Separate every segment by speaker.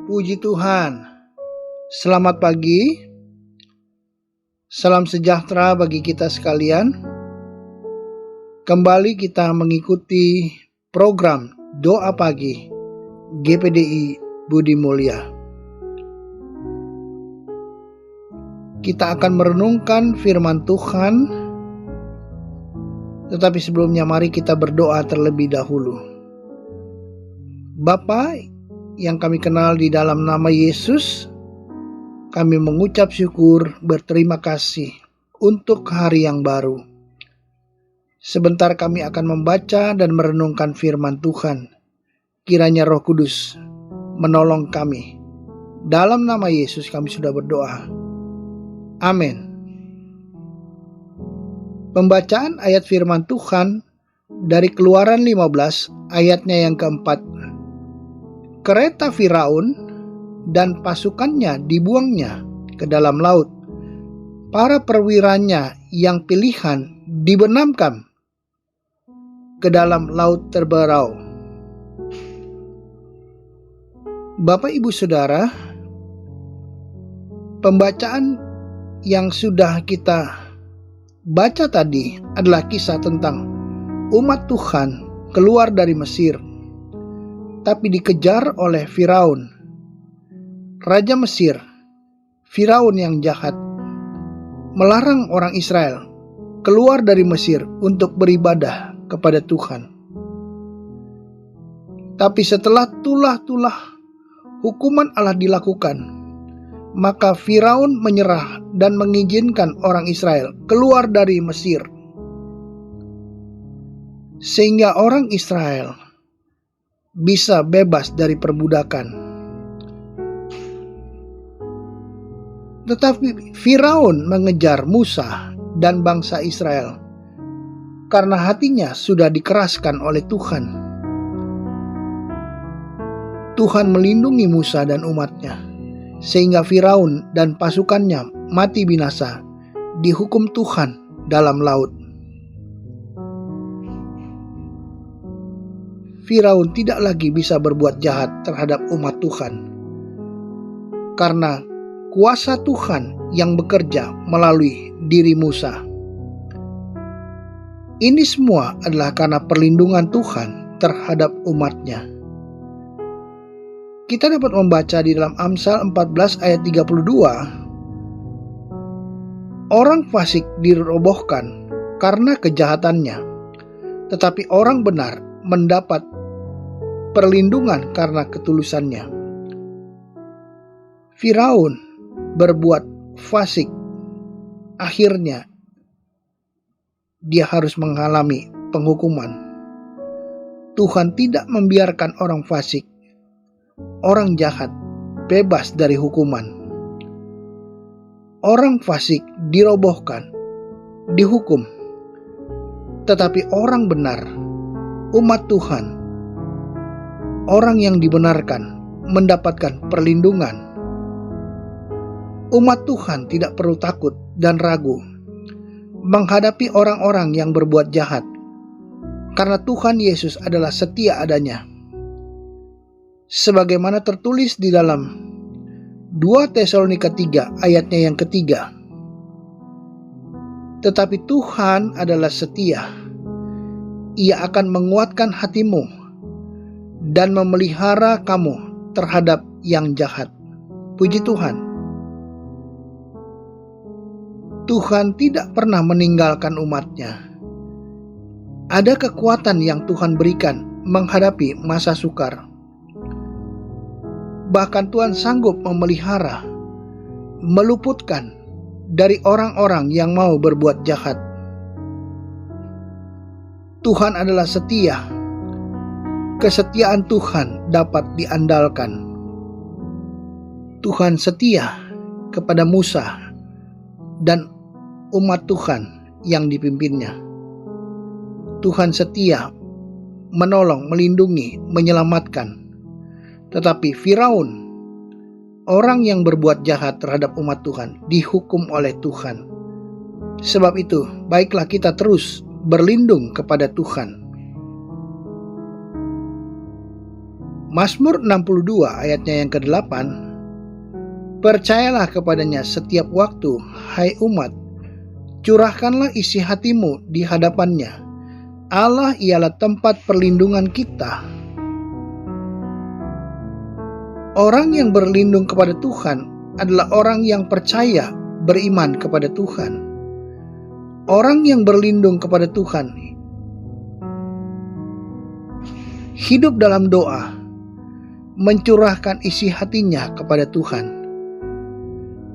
Speaker 1: Puji Tuhan. Selamat pagi. Salam sejahtera bagi kita sekalian. Kembali kita mengikuti program Doa Pagi GPDI Budi Mulya. Kita akan merenungkan firman Tuhan, tetapi sebelumnya mari kita berdoa terlebih dahulu. Bapa yang kami kenal di dalam nama Yesus, kami mengucap syukur berterima kasih untuk hari yang baru. Sebentar kami akan membaca dan merenungkan firman Tuhan. Kiranya Roh Kudus menolong kami. Dalam nama Yesus kami sudah berdoa. Amin. Pembacaan ayat firman Tuhan dari Keluaran 15 ayatnya yang keempat. Kereta Firaun dan pasukannya dibuangnya ke dalam laut. Para perwiranya yang pilihan dibenamkan ke dalam laut terberau. Bapak Ibu Saudara, pembacaan yang sudah kita baca tadi adalah kisah tentang umat Tuhan keluar dari Mesir, tapi dikejar oleh Firaun, Raja Mesir. Firaun yang jahat melarang orang Israel keluar dari Mesir untuk beribadah kepada Tuhan. Tapi setelah tulah-tulah hukuman Allah dilakukan, maka Firaun menyerah dan mengizinkan orang Israel keluar dari Mesir, sehingga orang Israel bisa bebas dari perbudakan. Tetapi Firaun mengejar Musa dan bangsa Israel karena hatinya sudah dikeraskan oleh Tuhan. Tuhan melindungi Musa dan umatnya, sehingga Firaun dan pasukannya mati binasa, dihukum Tuhan dalam laut. Firaun tidak lagi bisa berbuat jahat terhadap umat Tuhan, karena kuasa Tuhan yang bekerja melalui diri Musa. Ini semua adalah karena perlindungan Tuhan terhadap umatnya. Kita dapat membaca di dalam Amsal 14 ayat 32, orang fasik dirobohkan karena kejahatannya, tetapi orang benar mendapat perlindungan karena ketulusannya. Firaun berbuat fasik, akhirnya dia harus mengalami penghukuman. Tuhan tidak membiarkan orang fasik, orang jahat bebas dari hukuman. Orang fasik dirobohkan, dihukum, tetapi orang benar, umat Tuhan, orang yang dibenarkan mendapatkan perlindungan. Umat Tuhan tidak perlu takut dan ragu menghadapi orang-orang yang berbuat jahat, karena Tuhan Yesus adalah setia adanya. Sebagaimana tertulis di dalam 2 Tesalonika 3 ayatnya yang ketiga. Tetapi Tuhan adalah setia. Ia akan menguatkan hatimu dan memelihara kamu terhadap yang jahat. Puji Tuhan. Tuhan tidak pernah meninggalkan umatnya. Ada kekuatan yang Tuhan berikan menghadapi masa sukar. Bahkan Tuhan sanggup memelihara, meluputkan dari orang-orang yang mau berbuat jahat. Tuhan adalah setia. Kesetiaan Tuhan dapat diandalkan. Tuhan setia kepada Musa dan umat Tuhan yang dipimpinnya. Tuhan setia menolong, melindungi, menyelamatkan. Tetapi Firaun, orang yang berbuat jahat terhadap umat Tuhan, dihukum oleh Tuhan. Sebab itu, baiklah kita terus berlindung kepada Tuhan. Mazmur 62 ayatnya yang ke-8, percayalah kepadanya setiap waktu, hai umat, curahkanlah isi hatimu di hadapannya. Allah ialah tempat perlindungan kita. Orang yang berlindung kepada Tuhan adalah orang yang percaya beriman kepada Tuhan. Orang yang berlindung kepada Tuhan hidup dalam doa, mencurahkan isi hatinya kepada Tuhan,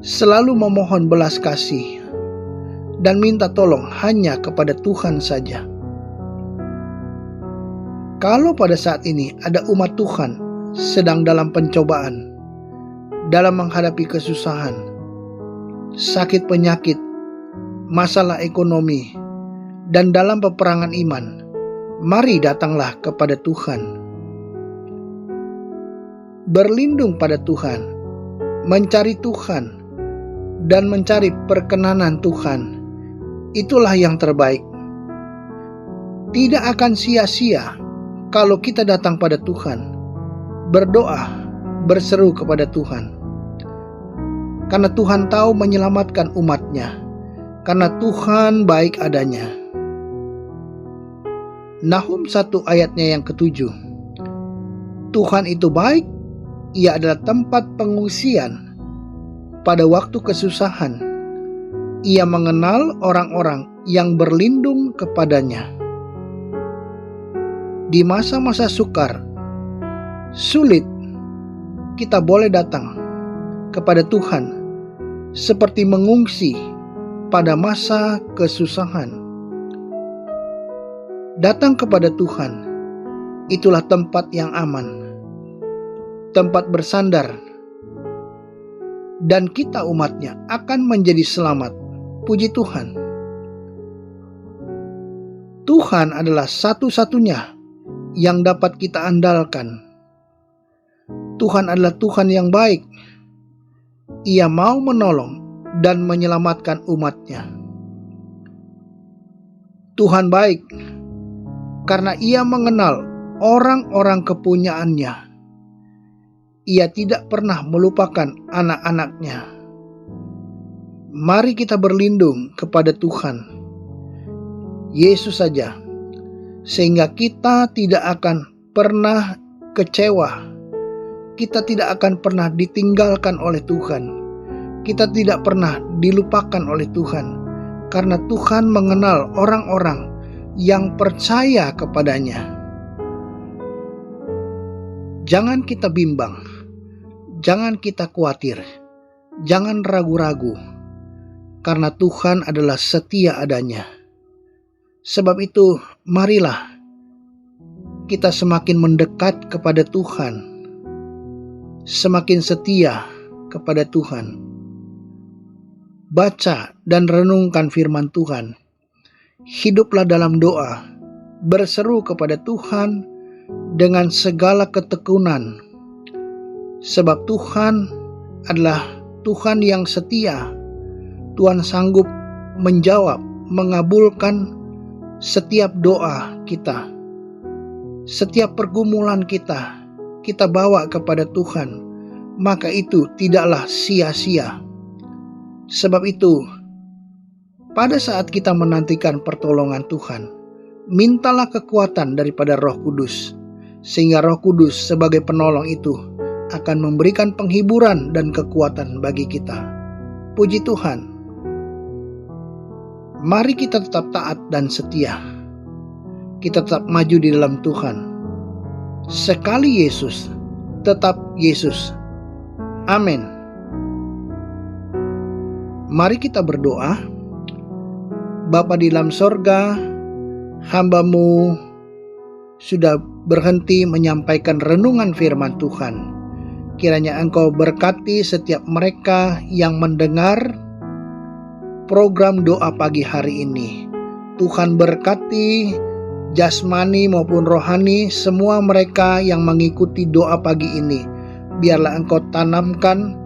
Speaker 1: selalu memohon belas kasih dan minta tolong hanya kepada Tuhan saja. Kalau pada saat ini ada umat Tuhan sedang dalam pencobaan, dalam menghadapi kesusahan, sakit penyakit, masalah ekonomi, dan dalam peperangan iman, mari datanglah kepada Tuhan. Berlindung pada Tuhan, mencari Tuhan, dan mencari perkenanan Tuhan, itulah yang terbaik. Tidak akan sia-sia kalau kita datang pada Tuhan, berdoa, berseru kepada Tuhan. Karena Tuhan tahu menyelamatkan umatnya, karena Tuhan baik adanya. Nahum 1 ayatnya yang ke-7, Tuhan itu baik, Ia adalah tempat pengungsian pada waktu kesusahan. Ia mengenal orang-orang yang berlindung kepadanya. Di masa-masa sukar, sulit, kita boleh datang kepada Tuhan seperti mengungsi pada masa kesusahan. Datang kepada Tuhan, itulah tempat yang aman, tempat bersandar, dan kita umatnya akan menjadi selamat. Puji Tuhan. Tuhan adalah satu-satunya yang dapat kita andalkan. Tuhan adalah Tuhan yang baik. Ia mau menolong dan menyelamatkan umatnya. Tuhan baik karena Ia mengenal orang-orang kepunyaannya. Ia tidak pernah melupakan anak-anaknya. Mari kita berlindung kepada Tuhan Yesus saja, sehingga kita tidak akan pernah kecewa. Kita tidak akan pernah ditinggalkan oleh Tuhan. Kita tidak pernah dilupakan oleh Tuhan, karena Tuhan mengenal orang-orang yang percaya kepadanya. Jangan kita bimbang, jangan kita khawatir, jangan ragu-ragu, karena Tuhan adalah setia adanya. Sebab itu, marilah kita semakin mendekat kepada Tuhan, semakin setia kepada Tuhan. Baca dan renungkan firman Tuhan. Hiduplah dalam doa, berseru kepada Tuhan dengan segala ketekunan. Sebab Tuhan adalah Tuhan yang setia. Tuhan sanggup menjawab, mengabulkan setiap doa kita. Setiap pergumulan kita bawa kepada Tuhan, maka itu tidaklah sia-sia. Sebab itu, pada saat kita menantikan pertolongan Tuhan, mintalah kekuatan daripada Roh Kudus, sehingga Roh Kudus sebagai penolong itu akan memberikan penghiburan dan kekuatan bagi kita. Puji Tuhan. Mari kita tetap taat dan setia. Kita tetap maju di dalam Tuhan. Sekali Yesus, tetap Yesus. Amin. Mari kita berdoa. Bapa di dalam sorga, hamba-Mu sudah berhenti menyampaikan renungan firman Tuhan. Kiranya Engkau berkati setiap mereka yang mendengar program doa pagi hari ini. Tuhan berkati jasmani maupun rohani semua mereka yang mengikuti doa pagi ini. Biarlah Engkau tanamkan,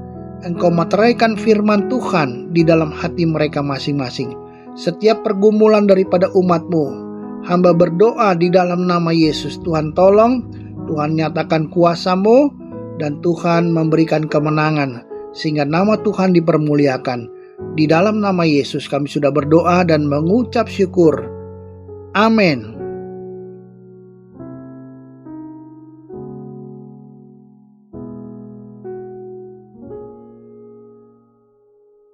Speaker 1: Engkau materaikan firman Tuhan di dalam hati mereka masing-masing. Setiap pergumulan daripada umat-Mu, hamba berdoa di dalam nama Yesus. Tuhan tolong Tuhan nyatakan kuasa-Mu dan Tuhan memberikan kemenangan sehingga nama Tuhan dipermuliakan. Di dalam nama Yesus kami sudah berdoa dan mengucap syukur. Amin.